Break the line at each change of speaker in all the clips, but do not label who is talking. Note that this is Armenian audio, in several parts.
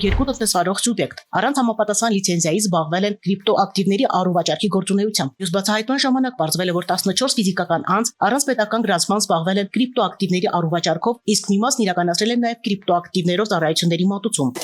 Երկու տնտեսվարող սուբյեկտ առանց համապատասխան լիցենզիայի զբաղվել են կրիպտոակտիվների առուվաճառքի գործունեությամբ։ Մյուս բացահայտման ժամանակ պարզվել է, որ 14 ֆիզիկական անձ առանց պետական գրանցման զբաղվել են կրիպտոակտիվների առուվաճառքով, իսկ մի մասն իրականացրել են նաև կրիպտոակտիվներով ծառայությունների մատուցում։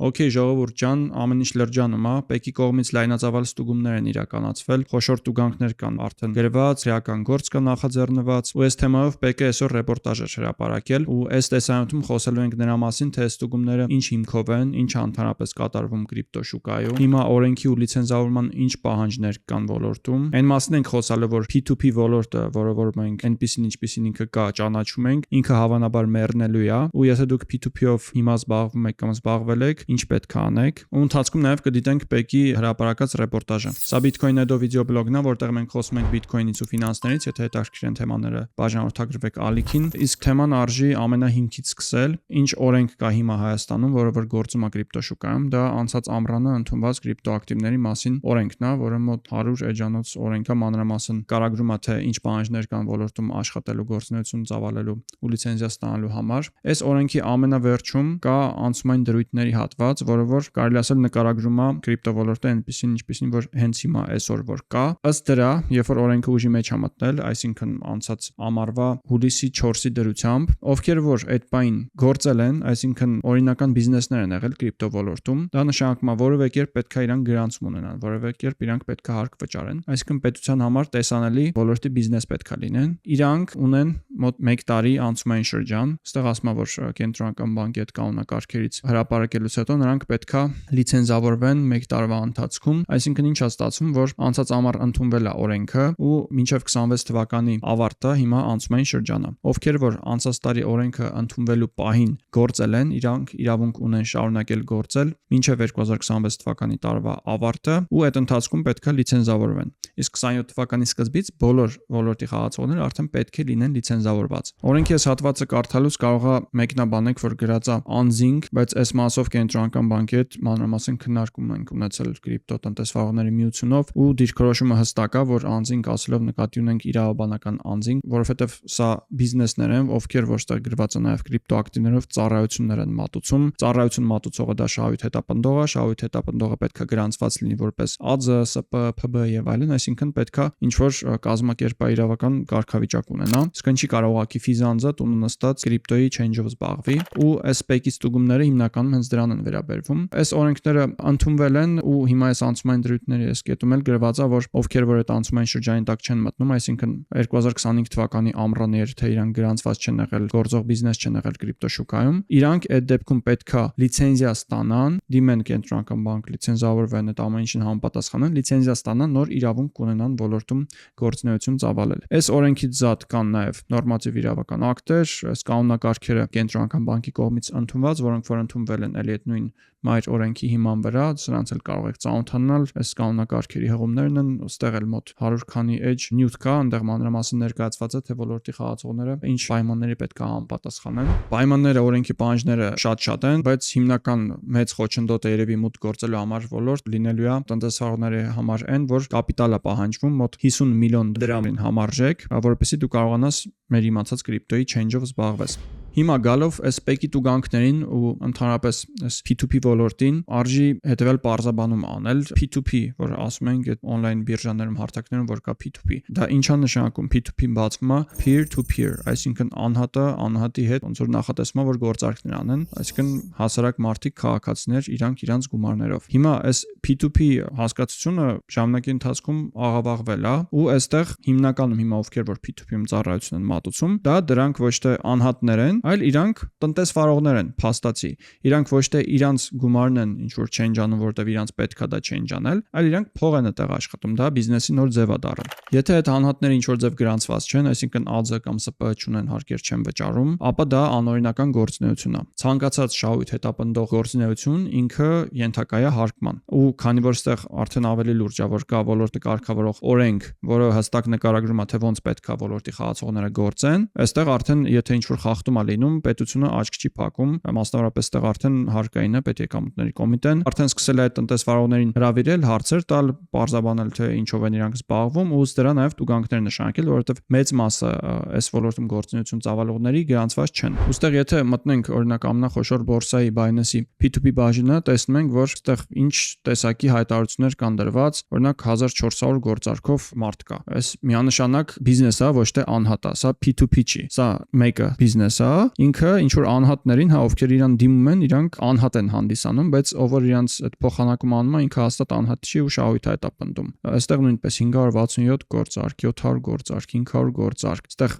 Okay, ժողովուրդ ջան, ամեն ինչ լրջանում է, ՊԵԿ-ի կողմից լայնածավալ ստուգումներ են իրականացվել, խոշոր տուգանքներ կան արդեն գրված, քրեական գործ կա նախաձեռնված, ու այս թեմայով ՊԵԿ-ը այսօր ռեպորտաժ է հրապարակել, ու այս տեսանյութում խոսելու ենք նրա մասին, թե ստուգումները ինչ հիմքով են, ինչ ընդհանրապես կատարվում կրիպտո շուկայում, հիմա օրենքի ու լիցենզավորման ինչ պահանջներ կան ոլորտում, այն մասին ենք խոսալու, որ P2P ոլորտը, որը որ մենք այնպեսին ինչպեսին ինքը կա, ճանաչում ենք, ինքը հավանաբար մեռնելու է, ու եթե դուք P2P-ով հիմա զբաղվում եք կամ զբաղվել եք, ինչ պետք է անեք, ու ընթացքում նաև կդիտենք ՊԵԿ-ի հրապարակած ռեպորտաժը։ Սա Bitcoin Edo վիդեոբլոգն է, որտեղ մենք խոսում ենք Bitcoin-ից ու ֆինանսներից, եթե հետաքրքիր են թեմաները, բաժանորդագրվեք ալիքին, իսկ թեման արժի ամենահիմքից սկսել, ինչ օրենք կա հիմա Հայաստանում, որը որ գործում է կրիպտո շուկայում, դա անցած ամռանը ընդունված կրիպտոակտիվների մասին օրենքն է, որը մոտ 100 էջանոց օրենք է, մանրամասն կարագրում է, թե ինչ պահանջներ կան ոլորտում աշխատելու, գործունեություն ծավալելու ու լիցենզիա ստանալու համար։ Այս օրենքի ամենավերջում կա անցումային դրույթների հատված, որը որ կարելի ասել նկարագրում է կրիպտո ոլորտը այնպեսին ինչպեսին որ հենց հիմա այսօր որ կա։ Ըստ դրա, երբ որ օրենքը ուժի մեջ է մտնել, այսինքն անցած ամառվա հուլիսի 4-ի դրությամբ, ովքեր որ այդ պայն գործել են, այսինքն օրինական բիզնեսներ են եղել կրիպտո ոլորտում, դա նշանակում է որևէ կերպ պետք է իրանք գրանցում ունենան, որևէ կերպ իրանք պետք է հարկ վճարեն, այսինքն պետության համար տեսանելի ոլորտի բիզնես պետք է լինեն։ Իրանք ունեն մոտ 1 տարի անցումային շրջան, այստեղ ասում է, որ կենտրոնական բանկի հետ կանոնակարգերից հրապարակելուց հետո նրանք պետքա լիցենզավորվեն 1 տարվա ընթացքում, այսինքն ինչ է ստացվում, որ անցած ամառ ընդունվել է օրենքը ու մինչև 26 թվականի ավարտը հիմա անցումային շրջան է։ Ովքեր որ անցած տարի օրենքը ընդունվելու պահին գործել են, իրանք իրավունք ունեն շարունակել գործել մինչև 2026 թվականի տարվա ավարտը ու այդ ընթացքում պետքա լիցենզավորվեն։ Իսկ 27 թվականի սկզբից բոլոր ոլորտի խաղացողները արդեն պետք է լինեն լիցենզավորված։ Օրենքի այս հատվածը կարդալուց կարող է մեկնաբանեք, որ գրած է անձինք, բայց այս մասով կենտրոնական բանկի հետ մանրամասն քննարկում ենք ունեցել կրիպտո տնտեսվարողների միությունով ու դիրքորոշումը հստակ է, որ անձինք ասելով նկատի ունենք իրավաբանական անձինք, որովհետև սա բիզնեսներ են, ովքեր որտեղ գրված է նաև կրիպտո ակտիվներով ծառայություններ են մատուցում։ Ծառայություն մատուցողը դա շահույթ հետապնդող է, շահույթ հետապնդողը պետք է գրանցված լինի որպես ԱԾ, ՍՊ, ՓԲ եւ այլն, այսինքն պետք է ինչ որ կազմակերպայրավական կարգավիճակ ունենա։ Իսկ ինչի կարող է ֆիզանձը տունը նստած կրիպտոյի change-ով զբաղվի ու այս ՊԵԿ-ի ստուգումները հիմնականում հենց դրան են վերաբերվում։ Այս օրենքները ընդունվել են ու հիմա այս անցումային դրույթների այս կետում էլ գրված է, որ ովքեր որ այդ անցումային շրջանի տակ չեն մտնում, այսինքն 2025 թվականի ամռան թե իրանք գրանցված չեն եղել, գործող բիզնես չեն եղել կրիպտո շուկայում, իրանք այդ դեպքում պետքա լիցենզիա ստանան, դիմեն կենտրոնական բանկ լիցենզավորվեն, այդ ամեն ինչին համապատասխանեն, լիցենզիա ստանան, նոր իրավունք կունենան ոլորտում գործունեություն ծավալել։ Այս օրենքից զատ կան նաև նորմատիվ իրավական ակտեր, այս կանոնակարգերը կենտրոնական բանկի կողմից ընդունված, որոնք որ ընդունվել են էլի այդ նույն մայր օրենքի հիման վրա, սրանց էլ կարող եք ծանոթանալ, այս կանոնակարգերի հղումներն են, այստեղ էլ մոտ 100 քանի էջ նյութ կա, այնտեղ մանրամասն ներկայացված է, թե ոլորտի խաղացողները ինչ պայմանների պետք է համապատասխանեն։ Պայմանները, օրենքի պահանջները շատ են, բայց հիմնական մեծ խոչընդոտը երևի մուտք գործելու համար ոլորտ լինելու է տնտեսվարողների համար այն, որ կապիտալ է պահանջվում մոտ 50 միլիոն դրամին համարժեք, որովհետեւ դու կարողանաս մեր իմացած կրիպտոյի change-ով զբաղվես։ Հիմա գալով այս ՊԵԿ-ի տուգանքներին ու ընդհանրապես այս P2P ոլորտին արժի հետևյալ պարզաբանում անել։ P2P, որ ասում ենք այդ on-line բիրժաներում հարթակներում որ կա P2P, դա ինչ է նշանակում։ P2P-ն բացվում է peer to peer, այսինքն անհատը անհատի հետ ոնց որ նախատեսվում է որ գործարքներ անեն, այսինքն հասարակ մարդիկ, քաղաքացիներ իրանք իրանց գումարներով։ Հիմա այս P2P հասկացությունը ժամանակի ընթացքում աղավաղվել է ու այստեղ հիմնականում հիմա ովքեր որ P2P-ում ծառայություն են մատուցում, դա դրանք ոչ թե անհատներ են, այլ իրանք տնտեսվարողներ են, փաստացի։ Իրանք ոչ թե իրանց գումարն են ինչ որ change անում, որտեվ իրանց պետքա դա change անել, այլ իրանք փող են այդտեղ աշխատում, դա բիզնեսի նոր ձև է դառել։ Եթե այդ անհատները ինչ որ ձև գրանցված չեն, այսինքն ԱԶ կամ ՍՊ չունեն, հարկեր չեն վճարում, ապա դա անօրինական գործունեություն է։ Ցանկացած շահույթ հետապնդող գործունեություն ինքը ենթակա է հարկման։ Ու քանի որ այստեղ արդեն ավելի լուրջ է, որ կա ոլորտը կարգավորող օրենք, որը հստակ նկարագրում է, թե ոնց պետքա ոլորտի խաղացողները գործեն, այստեղ արդեն եթե ինչ որ խախտում ա լինում, պետությունը աչք չի փակում, մասնավորապես այդտեղ արդեն հարկային է պետեկամուտների կոմիտեն արդեն սկսել է այդ տնտեսվարողներին հրավիրել, հարցեր տալ, բարձաբանել թե ինչով են իրանք զբաղվում ու դրա նաև տուգանքներ նշանակել, որովհետև մեծ մասը այս ոլորտում գործունեություն ծավալողների գրանցված չեն։ Ոստեղ եթե մտնենք օրինակ ամենախոշոր բորսայի Binance-ի P2P բաժինը, տեսնում ենք, որ այդտեղ ինչ տեսակի հայտարարություններ կան դրված, օրինակ 1400 գործարքով մարդ կա։ Այս միանշանակ բիզնես է, ոչ թե անհատ է, սա P2P չի։ Սա մեկը բիզնես է, ինքը ինչ որ անհատներին, ովքեր իրան դիմում են, իրանք անհատ են հանդիսանում, բայց ով որ իրանց այդ փոխանակում անում է, ինքը հաստատ անհատ չի ու շահույթ է տապնդում։ Այստեղ նույնպես 567 գործարք, 700 գործարք, 500 գործարք։ Այստեղ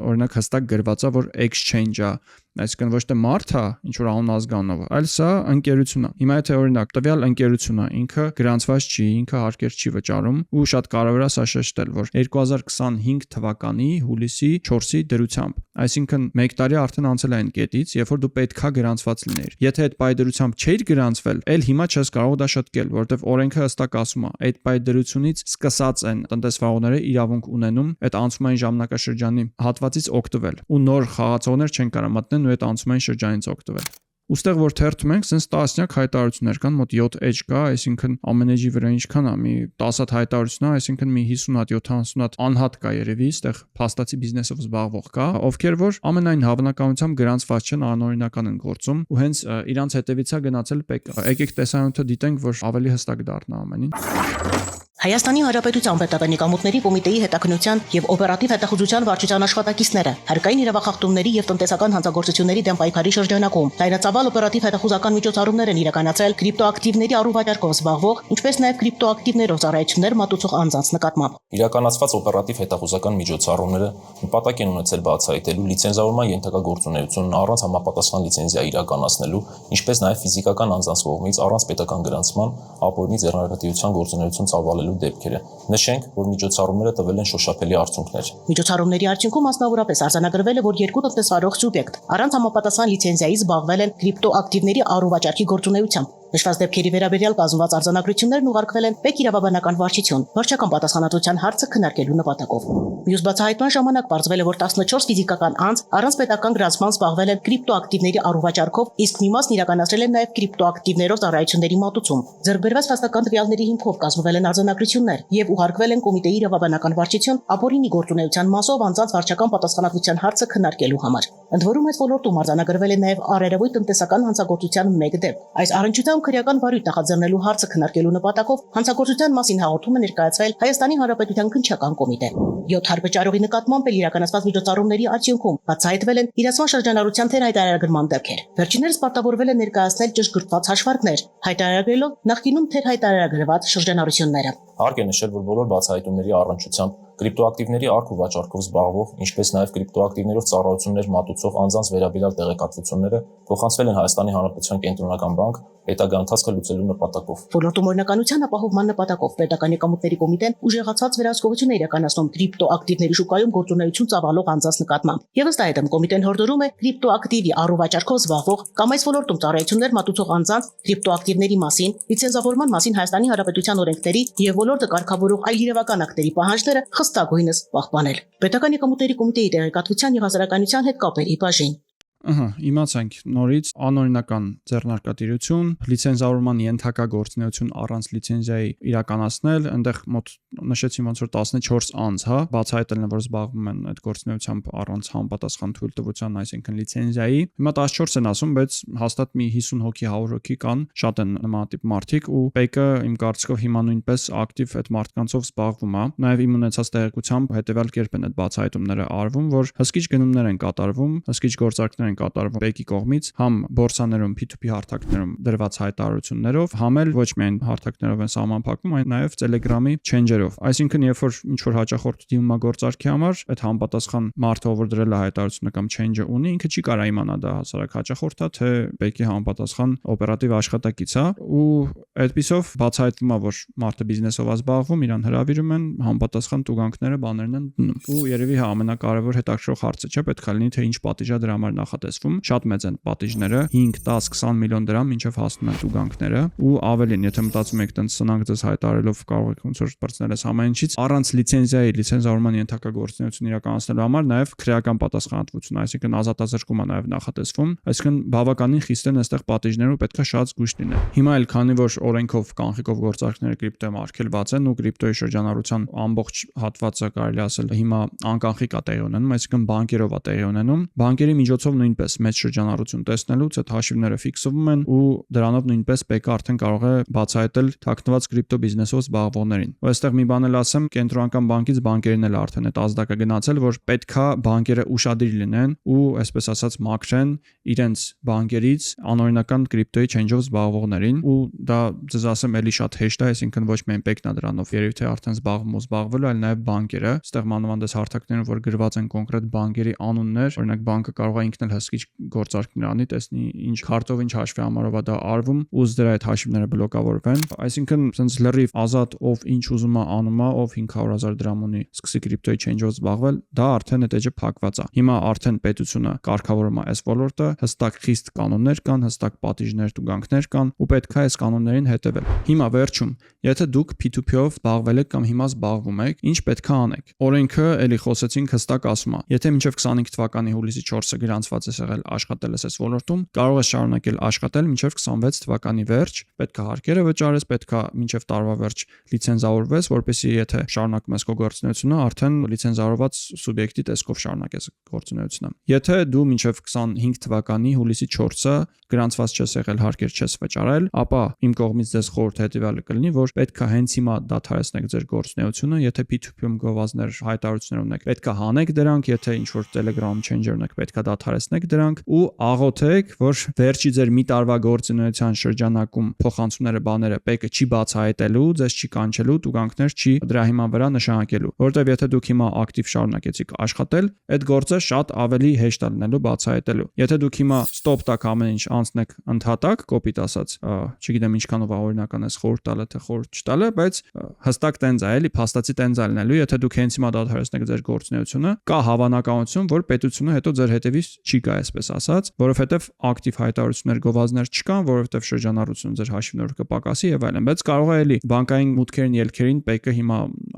օրինակ հստակ գրված է, որ exchange է, այսինքն ոչ թե մարդ է, ինչ որ անազգանով, այլ սա ընկերություն է։ Հիմա եթե օրինակ տվյալ ընկերությունը ինքը գրանցված չի, ինքը հարկեր չի վճարում ու շատ կարևոր է սա շեշտել, որ 2025 թվականի հուլիսի 4-ի դրությամբ, այսինքն 1 տարի արդեն անցել է այն կետից, երբ որ դու պետքա գրանցված լինեիր։ Եթե այդ պայդրությամբ չէիր գրանցվել, այլ հիմա չես կարող դա շտկել, որովհետև օրենքը հստակ ասում է, այդ պայդրությունից սկսած են տնտեսվարողները իրավունք ունենում այդ անցումային ժամանակաշրջանի հատվածից օգտվել ու նոր խաղացողներ չեն կարող մտնել ու այդ անցումային շրջանից օգտվել։ Ոստեղ որ թերթում ենք, sense տասնյակ հայտարարություններ կան, մոտ 7 էջ կա, այսինքն ամեն էջի վրա ինչքան է, մի 10 հատ հայտարարություն է, այսինքն մի 50 հատ, 70 հատ անհատ կա երևի, այստեղ փաստացի բիզնեսով զբաղվող կա, ովքեր որ ամենայն հավանականությամբ գրանցված չեն, անօրինական են գործում ու հենց իրանց հետևից է գնացել ՊԿ։ Եկեք տեսանյութը դիտենք, որ ավելի հստակ դառնա ամեն ինչ։
Հայաստանի Հանրապետության պետականիկամուտների կոմիտեի հետաքննության եւ օպերատիվ հետախուզության վարչության աշխատակիցները հարկային իրավախախտումների եւ տնտեսական հանցագործությունների դեմ պայքարի շրջանակում լայնածավալ օպերատիվ հետախուզական միջոցառումներ են իրականացրել կրիպտոակտիվների առուվաճառքով զբաղվող, ինչպես նաեւ կրիպտոակտիվներով ծառայություններ մատուցող անձանց նկատմամբ։
Իրականացված օպերատիվ հետախուզական միջոցառումները նպատակ են ունեցել բացահայտելու լիցենզավորման ենթակա գործունեությունն առանց համապատասխան լիցենզիա իրականացնելու, ինչպես նաեւ ֆիզիկական անձանց կողմից առանց պետական գրանցման ապօրինի ձեռնարկատիրության գործունեություն ծավալելու դեպքերը։ Նշենք, որ միջոցառումները տվել են շոշափելի արդյունքներ։
Միջոցառումների արդյունքում մասնավորապես արձանագրվել է, որ 2 տնտեսվարող սուբյեկտ առանց համապատասխան լիցենզիայի զբաղվել են կրիպտոակտիվների առուվաճառքի գործունեությամբ։ Նշված դեպքերի վերաբերյալ կազմված արձանագրություններն ուղարկվել են ՊԵԿ իրավաբանական վարչություն, վարչական պատասխանատվության հարցը քննարկելու նպատակով։ Մյուս բացահայտման ժամանակ պարզվել է, որ 14 ֆիզիկական անձ առանց պետական գրանցման զբաղվել են կրիպտոակտիվների առուվաճառքով, իսկ մի մասն իրականացրել են նաև կրիպտոակտիվներով ծառայությունների մատուցում։ Ձեռքբերված փաստական տվյալների հիմքով կազմվել են արձանագրություններ եւ ուղարկվել են կոմիտեի իրավաբանական վարչություն ապօրինի գործունեության մասով անձանց վարչական պատասխանատվության հարցը քննարկելու համար։ Ընդ որում այս ոլորտում արձանագրվել է նաև առերևույթ տնտեսական հանցագործության մեկ դեպք։ Այս առընչությամբ քրեական վարույթ նախաձեռնելու հարցը քննարկելու նպատակով հանցագործության մասին հաղորդում է ներկայացվել Հայաստանի Հանրապետության քննչական կոմիտե։ 7 հարբճարողի նկատմամբ իրականացված միջոցառումների արդյունքում բացահայտվել են իրացման շրջանառության թերհայտարարագրման դեպքեր։ Վերջիններս պարտավորվել են ներկայացնել ճշգրտված հաշվարկներ, հայտարարելով նախկինում թերհայտարարագրված շրջանառությունները։
Հարկ է նշել, որ բոլոր բացահայտումների առնչությամբ կրիպտոակտիվների առք ու վաճառքով զբաղվող, ինչպես նաև կրիպտոակտիվներով ծառայություններ մատուցող անձանց վերաբերյալ տեղեկատվությունները փոխանցվել են Հայաստանի Հանրապետության կենտրոնական բանկ հետագա ընթացքը լուծելու նպատակով։
Ոլորտում օրինականության ապահովման նպատակով պետականիկամուտների կոմիտեն ուժեղացած վերահսկողություն է իրականացնում կրիպտոակտիվների շուկայում գործունեություն ծավալող անձանց նկատմամբ։ Եվ ըստ այդմ կոմիտեն հորդորում է կրիպտոակտիվի առուվաճառքով զբաղվող կամ այս ոլորտում ծառայություններ մատուցող անձանց կրիպտոակտիվների մասին, լիցենզավորման մասին Հայաստանի Հանրապետության օրենքների եւ ոլորտը կարգավորող այլ իրավական ակտերի պահանջները խստագույնս պահպանել։ Պետականիկամուտների կոմիտեի տեղեկատվության եւ հասարակայնության հետ կապերի բաժին։
Իմացանք նորից անօրինական ձեռնարկատիրություն, լիցենզավորման ենթակա գործունեություն առանց լիցենզիայի իրականացնել, այնտեղ մոտ նշեցին ոնց որ 14 անձ, հա, բացահայտել են, որ զբաղվում են այդ գործունեությամբ առանց համապատասխան թույլտվության, այսինքն լիցենզիայի։ Հիմա 14 են ասում, բայց հաստատ մի 50 հոգի, 100 հոգի կան, շատ են նմանատիպ մարդիկ ու ՊԵԿ-ը իմ կարծիքով հիմա նույնպես ակտիվ այդ մարդկանցով զբաղվում է։ Նաև իմ ունեցած տեղեկությամբ հետեւյալ կերպ են այդ բացահայտումները արվում, որ հսկիչ գնումներ են կատարվում, հսկիչ գործարքներ են կատարվում ՊԵԿ-ի կողմից, համ բորսաներում P2P հարթակներում դրված հայտարարություններով, համ էլ ոչ միայն հարթակներով են սահմանափակվում, այլ նաև Telegram-ի change-երով։ Այսինքն, երբ որ ինչ որ հաճախորդ դիմում է գործարքի համար, այդ համապատասխան մարդը, ով դրել է հայտարարությունը կամ change-ը ունի, ինքը չի կարող իմանալ դա հասարակ հաճախորդ է, թե ՊԵԿ-ի համապատասխան օպերատիվ աշխատակից է, ու այդպիսով բացահայտվում է, որ մարդը բիզնեսով է զբաղվում, իրան հրավիրում են, համապատասխան տուգանքները, բաներն են դնում։ Ու երևի ամենակարևոր հետաքրքրող հարցը չէ, պետք է լինի թե ինչ պատիժ է դրա համար նախատեսվում, շատ մեծ են պատիժները, 5, 10, 20 միլիոն դրամ մինչև հասնում են տուգանքները, ու ավելին, եթե մտածում եք տենց սնանկ ձեզ հայտարարելով կարող եք ոնց որ բրցնել այս ամեն ինչից, առանց լիցենզիայի, լիցենզավորման ենթակա գործունեություն իրականացնելու համար նաև քրեական պատասխանատվություն, այսինքն ազատազրկում է նաև նախատեսվում, այսինքն բավականին խիստ են այստեղ պատիժները ու պետք է շատ զգույշ լինել։ Հիմա էլ քանի որ օրենքով կանխիկով գործարքները կրիպտոյում արգելված են ու կրիպտոյի շրջանառության ամբողջ հատվածը կարելի ասել հիմա անկանխիկ է տեղի ունենում, այսինքն բանկերով է տեղի ունենում, բանկերի միջոցով նույնպես մեծ շրջանառություն տեսնելուց այդ հաշիվները ֆիքսվում են ու դրանով նույնպես ՊԿ արդեն կարող է բացահայտել թաքնված կրիպտո բիզնեսով զբաղվողներին։ Ու այստեղ մի բան էլ ասեմ, կենտրոնական բանկից բանկերին էլ արդեն այդ ազդակը գնացել, որ պետքա բանկերը ուշադիր լինեն ու այսպես ասած մաքրեն իրենց բանկերից անօրինական կրիպտոյի change-ով զբաղվողներին ու դա ձեզ ասեմ էլի շատ հեշտ է, այսինքն ոչ միայն ՊԿ-ն է դրանով երևի թե արդեն զբաղվելու, այլ նաև բանկերը, այստեղ մանավանդ հարթակներում որ գրված են կոնկրետ բանկերի անուններ, օրինակ բանկը կարող է ինքն էլ հսկիչ գործարքներ անի, տեսնի ինչ քարտով, ինչ հաշվի համարով է դա արվում ու դրա այդ հաշիվները բլոկավորվեն, այսինքն sense լրիվ ազատ ով ինչ ուզում է անում է, ով 500,000 դրամ ունի, սկսի կրիպտոյի change-ով զբաղվել, դա արդեն այդ էջը փակված է։ Հիմա արդեն պետությունը կարգավորում է այս ոլորտը, հստակ խիստ կանոններ կան, հստակ պատիժներ, տուգանքներ կան ու պետք է այս կանոններին հետևել։ Հիմա վերջում, եթե դուք P2P-ով զբաղվել եք կամ հիմա զբաղվում եք, ինչ պետք է անեք։ Օրենքը էլի խոսեցինք հստակ ասում է, եթե մինչև 25 թվականի հուլիսի 4-ը գրանցված ես եղել աշխատել ես այս ոլորտում, կարող ես շարունակել աշխատել մինչև 26 թվականի վերջ, պետք է հարկերը վճարես, պետք է մինչև տարվա վերջ լիցենզավորվես, որպեսզի եթե շարունակում ես քո գործունեությունը, արդեն լիցենզավորված սուբյեկտի տեսքով շարունակես գործունեությունը։ Եթե դու մինչև 25 թվականի հուլիսի 4-ը գրանցված չես եղել, հարկեր չես վճարել, ապա իմ կողմից ձեզ խորհուրդ հետևյալը կլինի, որ պետք է հենց հիմա դադարեցնեք ձեր գործունեությունը, եթե P2P-ում գովազդներ հայտարարություններ ունեք, պետք է հանեք դրանք, եթե ինչ որ Telegram changer ունեք, պետք է դադարեցնեք դրանք ու աղոթեք, որ վերջի ձեր մի տարվա գործունեության շրջանակում փոխանցումները բաները ՊԿ չի բացահայտելու, ձեզ չի կանչելու, տուգանքներ չի դրա հիման վրա նշանակելու, որովհետև եթե դուք հիմա ակտիվ շարունակեցիք աշխատել, այդ գործը շատ ավելի հեշտ է լինելու բացահայտելու։ Եթե դուք հիմա stop տակ ամեն ինչ անցնեք ընդհատակ, կոպիտ ասած, չգիտեմ ինչքանով օրինական ես խորհուրդ տալը թե խորհուրդ չտալը, բայց հստակ տենց է, էլի փաստացի տենց է լինելու, եթե դուք հենց հիմա դադարեցնեք ձեր գործունեությունը, կա հավանականություն, որ պետությունը հետո ձեր հետևից չի գա, այսպես ասած, որովհետև ակտիվ հայտարարություններ գովազդներ չկան, որովհետև շրջանառությունը ձեր հաշիվներով կպակասի եւ այլն, բայց կարող է էլի բանկային մուտքերին ելքերին ՊԿ հիմա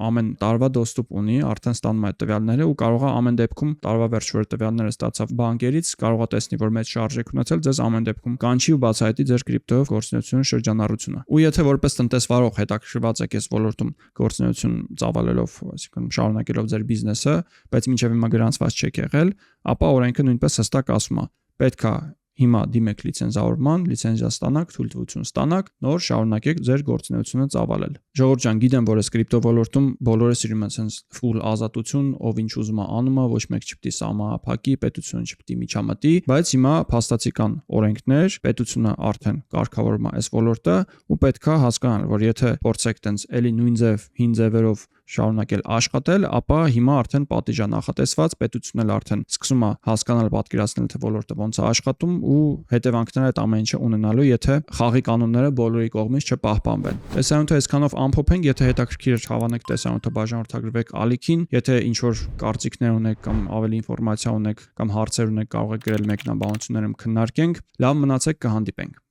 ամեն տարվա դոստուպ ունի, արդեն ստանում է այդ տվյալները ու կարող է ամեն դեպքում տարվա վերջ որ տվյալները ստացավ բանկերից, կարող է տեսնի, որ մեծ շարժ եք ունեցել, ձեզ ամեն դեպքում կանչի ու բացահայտի ձեր կրիպտոյով գործունեությունը շրջանառությունը։ Ու եթե որպես տնտեսվարող հետաքրքրված եք այս ոլորտում գործունեություն ծավալելով, այսինքն շարունակելով ձեր բիզնեսը, բայց մինչև հիմա գրանցված չեք եղել, ապա օրենքը նույնպես հստակ ասում է, պետք է հիմա դիմեք լիցենզավորման, լիցենզիա ստանաք, թույլտվություն ստանաք, նոր շարունակեք ձեր գործունեությունը ծավալել։ Ժողովուրդ ջան, գիտեմ, որ այս կրիպտո ոլորտում բոլորը սիրում են sense full ազատություն, ով ինչ ուզում է անում է, ոչ մեկ չպետք է սահմանափակի, պետությունը չպետք է միջամտի, բայց հիմա փաստացի կան օրենքներ, պետությունը արդեն կարգավորում է այս ոլորտը ու պետք է հասկանալ, որ եթե փորձեք տենց էլի նույն ձև, հին ձևերով շարունակել աշխատել, ապա հիմա արդեն պատիժա նախատեսված, պետությունն էլ արդեն սկսում է հասկանալ, պատկերացնել թե ոլորտը ոնց է աշխատում ու հետևանքները այդ ամեն ինչը ունենալու, եթե խաղի կանոնները բոլորի կողմից չպահպանվեն։ Տեսանյութը այսքանով ամփոփենք, եթե հետաքրքիր է հավանեք տեսանյութը բաժանորդագրվեք ալիքին, եթե ինչ որ կարծիքներ ունեք կամ ավելի ինֆորմացիա ունեք կամ հարցեր ունեք, կարող եք գրել մեկնաբանություններում քննարկենք։ Լավ մնացեք, կհանդիպենք։